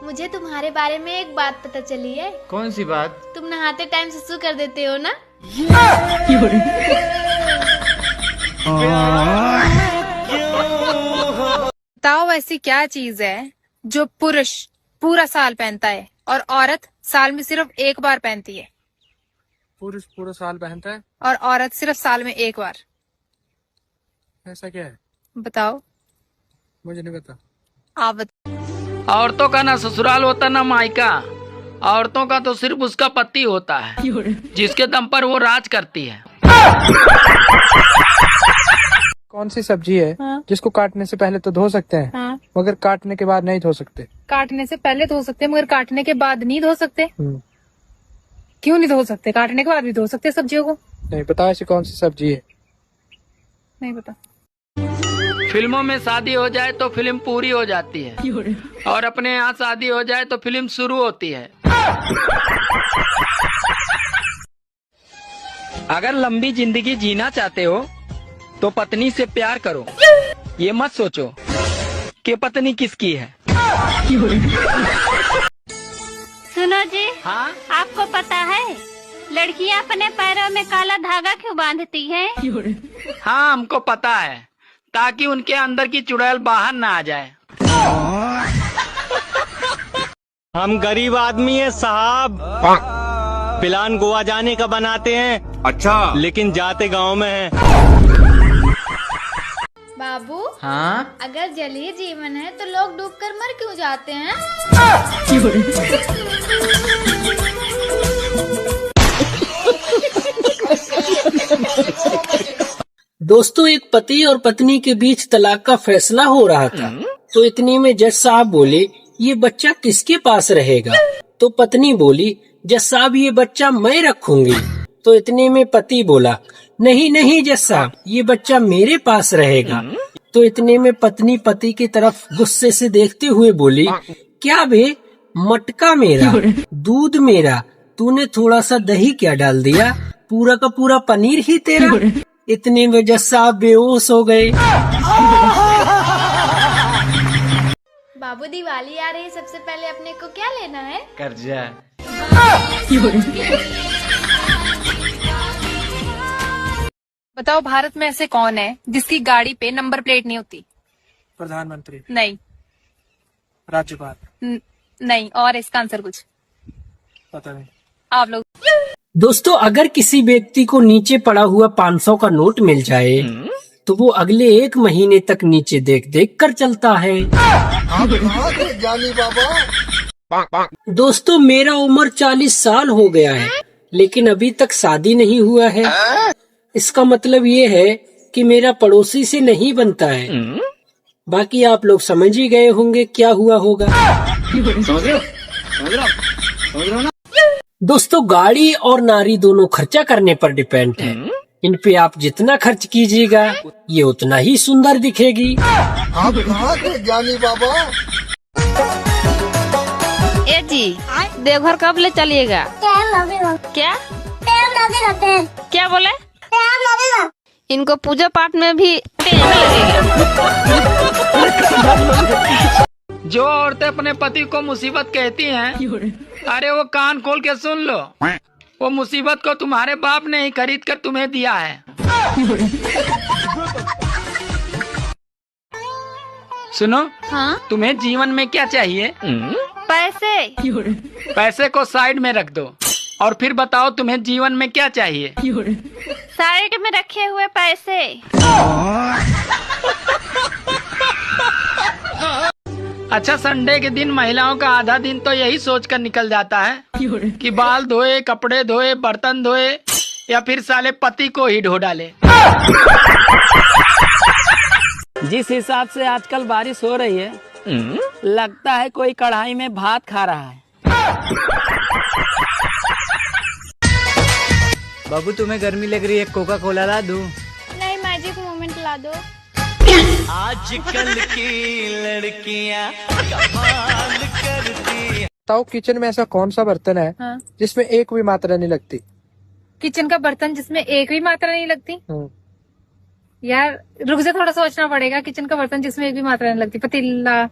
मुझे तुम्हारे बारे में एक बात पता चली है। कौन सी बात? तुम नहाते टाइम सुसु कर देते हो ना। बताओ ऐसी क्या चीज है जो पुरुष पूरा साल पहनता है और औरत साल में सिर्फ एक बार पहनती है। पुरुष पूरा साल पहनता है और औरत सिर्फ साल में एक बार। ऐसा क्या है? बताओ। मुझे नहीं पता। आप बताओ। औरतों का ना ससुराल होता ना मायका। औरतों का तो सिर्फ उसका पति होता है जिसके दम पर वो राज करती है। कौन सी सब्जी है जिसको काटने से पहले तो धो सकते हैं हाँ। मगर काटने के बाद नहीं धो सकते? काटने से पहले धो सकते मगर काटने के बाद नहीं धो सकते। क्यों नहीं धो सकते? काटने के बाद भी धो सकते सब्जियों को। नहीं पता ऐसी कौन सी सब्जी है। नहीं पता। फिल्मों में शादी हो जाए तो फिल्म पूरी हो जाती है और अपने यहाँ शादी हो जाए तो फिल्म शुरू होती है। अगर लंबी जिंदगी जीना चाहते हो तो पत्नी से प्यार करो। ये मत सोचो कि पत्नी किसकी है। सुनो जी। हाँ? आपको पता है लड़कियां अपने पैरों में काला धागा क्यों बांधती हैं? हाँ हमको पता है, ताकि उनके अंदर की चुड़ैल बाहर ना आ जाए। हम गरीब आदमी है साहब। प्लान गोवा जाने का बनाते हैं। अच्छा। लेकिन जाते गांव में है। बाबू। हाँ? अगर जलीय जीवन है तो लोग डूबकर मर क्यों जाते हैं? दोस्तों, एक पति और पत्नी के बीच तलाक का फैसला हो रहा था। तो इतने में जज साहब बोले, ये बच्चा किसके पास रहेगा? तो पत्नी बोली, जज साहब ये बच्चा मैं रखूंगी। तो इतने में पति बोला, नहीं नहीं जज साहब, ये बच्चा मेरे पास रहेगा। तो इतने में पत्नी पति की तरफ गुस्से से देखते हुए बोली, क्या बे, मटका मेरा, दूध मेरा, तूने थोड़ा सा दही क्या डाल दिया? पूरा का पूरा पनीर ही तेरा। इतने में जज साहब बेहोश हो गए। बाबू दिवाली आ रही है, सबसे पहले अपने को क्या लेना है? कर्जा। बताओ भारत में ऐसे कौन है जिसकी गाड़ी पे नंबर प्लेट नहीं होती? प्रधानमंत्री। नहीं। राज्यपाल। नहीं। और इसका आंसर कुछ पता नहीं। आप लोग। दोस्तों, अगर किसी व्यक्ति को नीचे पड़ा हुआ 500 का नोट मिल जाए तो वो अगले 1 महीने तक नीचे देख देख कर चलता है। दोस्तों, मेरा उम्र 40 साल हो गया है लेकिन अभी तक शादी नहीं हुआ है। इसका मतलब ये है कि मेरा पड़ोसी से नहीं बनता है। बाकी आप लोग समझ ही गए होंगे क्या हुआ होगा। समझ रहे हो ना? दोस्तों, गाड़ी और नारी दोनों खर्चा करने पर डिपेंड है। इन पे आप जितना खर्च कीजिएगा ये उतना ही सुंदर दिखेगी। आप कहाँ थे ज्ञानी बाबा? ए जी, देवघर कब ले चलिएगा? क्या क्या बोले? इनको पूजा पाठ में भी टाइम लगेगा। जो औरतें अपने पति को मुसीबत कहती हैं, अरे वो कान खोल के सुन लो। वो मुसीबत को तुम्हारे बाप ने ही खरीद कर तुम्हें दिया है। सुनो। हाँ? तुम्हें जीवन में क्या चाहिए? पैसे। पैसे को साइड में रख दो और फिर बताओ तुम्हें जीवन में क्या चाहिए? साइड में रखे हुए पैसे। अच्छा, संडे के दिन महिलाओं का आधा दिन तो यही सोचकर निकल जाता है कि बाल धोए, कपड़े धोए, बर्तन धोए या फिर साले पति को ही ढो डाले। जिस हिसाब से आजकल बारिश हो रही है, लगता है कोई कढ़ाई में भात खा रहा है। बाबू तुम्हें गर्मी लग रही है, कोका कोला ला दूं? नहीं, मैजिक मोमेंट ला दो। आजकल की लड़कियां कमाल करती। बताओ, किचन में ऐसा कौन सा बर्तन है हाँ। जिसमें एक भी मात्रा नहीं लगती? किचन का बर्तन जिसमें एक भी मात्रा नहीं लगती? यार रुक जा, थोड़ा सोचना पड़ेगा। किचन का बर्तन जिसमें एक भी मात्रा नहीं लगती। पतीला,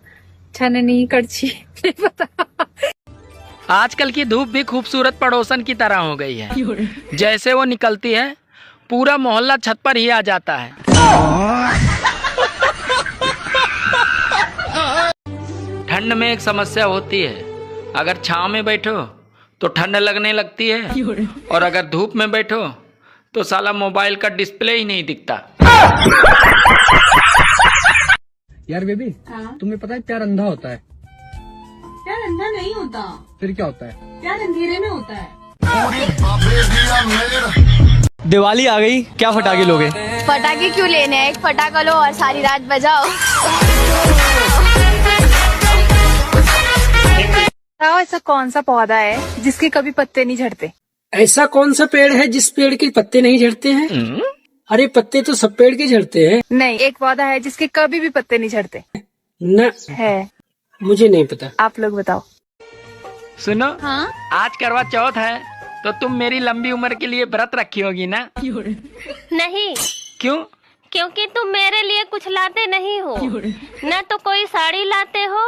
छननी कड़छी नहीं पता। आजकल की धूप भी खूबसूरत पड़ोसन की तरह हो गई है। जैसे वो निकलती है पूरा मोहल्ला छत पर ही आ जाता है। ठंड में एक समस्या होती है, अगर छांव में बैठो तो ठंड लगने लगती है, और अगर धूप में बैठो तो साला मोबाइल का डिस्प्ले ही नहीं दिखता। यार बेबी, तुम्हें पता है प्यार अंधा होता है? प्यार अंधा नहीं होता। फिर क्या होता है? प्यार अंधेरे में होता है। दिवाली आ गई, क्या फटाके लोगे? पटाखे क्यों लेने हैं, एक पटाखा लो और सारी रात बजाओ। बताओ ऐसा कौन सा पौधा है जिसके कभी पत्ते नहीं झड़ते? ऐसा कौन सा पेड़ है जिस पेड़ के पत्ते नहीं झड़ते हैं? अरे पत्ते तो सब पेड़ के झड़ते हैं। नहीं, एक पौधा है जिसके कभी भी पत्ते नहीं झड़ते। न है, मुझे नहीं पता। आप लोग बताओ। सुनो, हाँ? आज करवा चौथ है तो तुम मेरी लंबी उम्र के लिए व्रत रखी होगी ना? नहीं, क्यों? क्योंकि तुम मेरे लिए कुछ लाते नहीं हो। न तो कोई साड़ी लाते हो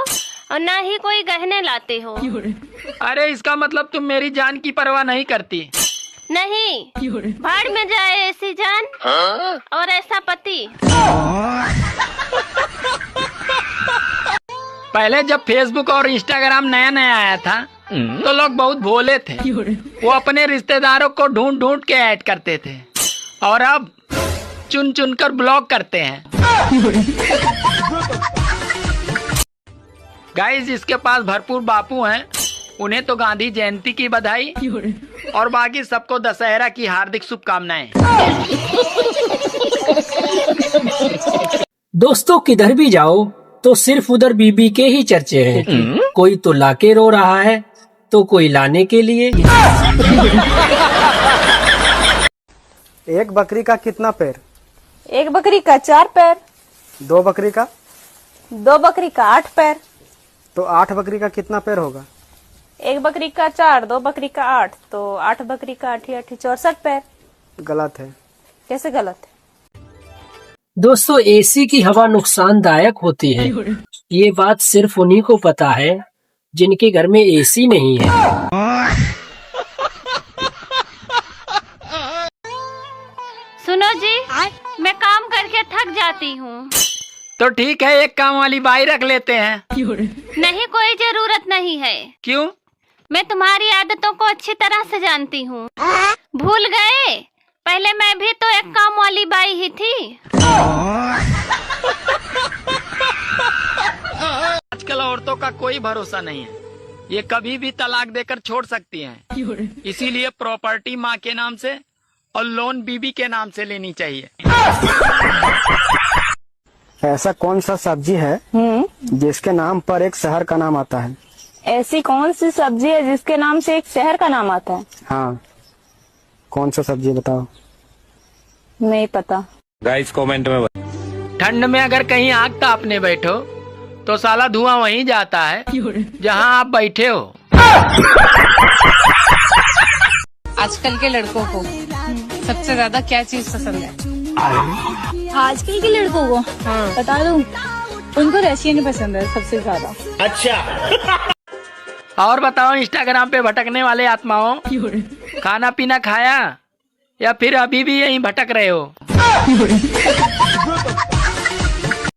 और न ही कोई गहने लाते हो। अरे इसका मतलब तुम मेरी जान की परवाह नहीं करती। नहीं, भाड़ में जाए ऐसी जान और ऐसा पति। पहले जब फेसबुक और इंस्टाग्राम नया नया आया था तो लोग बहुत भोले थे, वो अपने रिश्तेदारों को ढूंढ ढूंढ के ऐड करते थे, और अब चुन चुन कर ब्लॉक करते हैं। गाइस, जिसके पास भरपूर बापू हैं उन्हें तो गांधी जयंती की बधाई, और बाकी सबको दशहरा की हार्दिक शुभकामनाएं। दोस्तों, किधर भी जाओ तो सिर्फ उधर बीबी के ही चर्चे हैं। कोई तो लाके रो रहा है तो कोई लाने के लिए। एक बकरी का कितना पैर? एक बकरी का 4 पैर। 2 बकरी का? 2 बकरी का 8 पैर। तो 8 बकरी का कितना पैर होगा? एक बकरी का 4, 2 बकरी का 8, तो 8 बकरी का 8 64 पैर। गलत है। कैसे गलत है? दोस्तों, एसी की हवा नुकसानदायक होती है, ये बात सिर्फ उन्हीं को पता है जिनके घर में एसी नहीं है। सुनो जी, मैं काम करके थक जाती हूँ। तो ठीक है, एक काम वाली बाई रख लेते हैं। नहीं, कोई जरूरत नहीं है। क्यों? मैं तुम्हारी आदतों को अच्छी तरह से जानती हूँ। भूल गए? पहले मैं भी तो एक काम वाली बाई ही थी। आजकल औरतों का कोई भरोसा नहीं है, ये कभी भी तलाक देकर छोड़ सकती हैं। इसीलिए प्रॉपर्टी माँ के नाम से और लोन बीबी के नाम से लेनी चाहिए। ऐसा कौन सा सब्जी है जिसके नाम पर एक शहर का नाम आता है? ऐसी कौन सी सब्जी है जिसके नाम से एक शहर का नाम आता है? हाँ, कौन सा सब्जी बताओ? नहीं पता। गाइस कमेंट में ठंड में अगर कहीं आग तापने बैठो तो साला धुआं वहीं जाता है जहां आप बैठे हो। आजकल के लड़कों को सबसे ज्यादा क्या चीज पसंद है? आजकल के लड़कों को बता दूं, उनको रशियन पसंद है सबसे ज्यादा। और बताओ, इंस्टाग्राम पे भटकने वाले आत्माओं, खाना पीना खाया या फिर अभी भी यहीं भटक रहे हो?